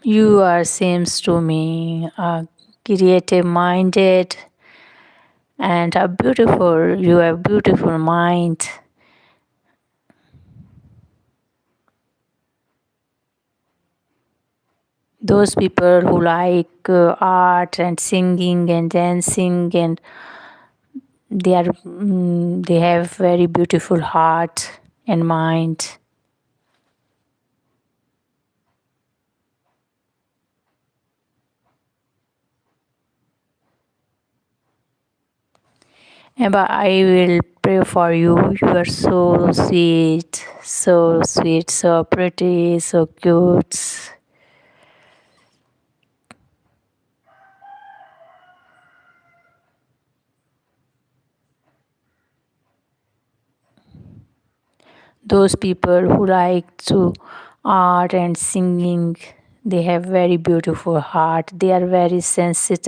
You are seems to me creative minded and a beautiful. You have beautiful mind. Those people who like art and singing and dancing, and they have very beautiful heart and mind. But I will pray for you. You are so sweet, so pretty, so cute. Those people who like to art and singing, they have very beautiful heart. They are very sensitive.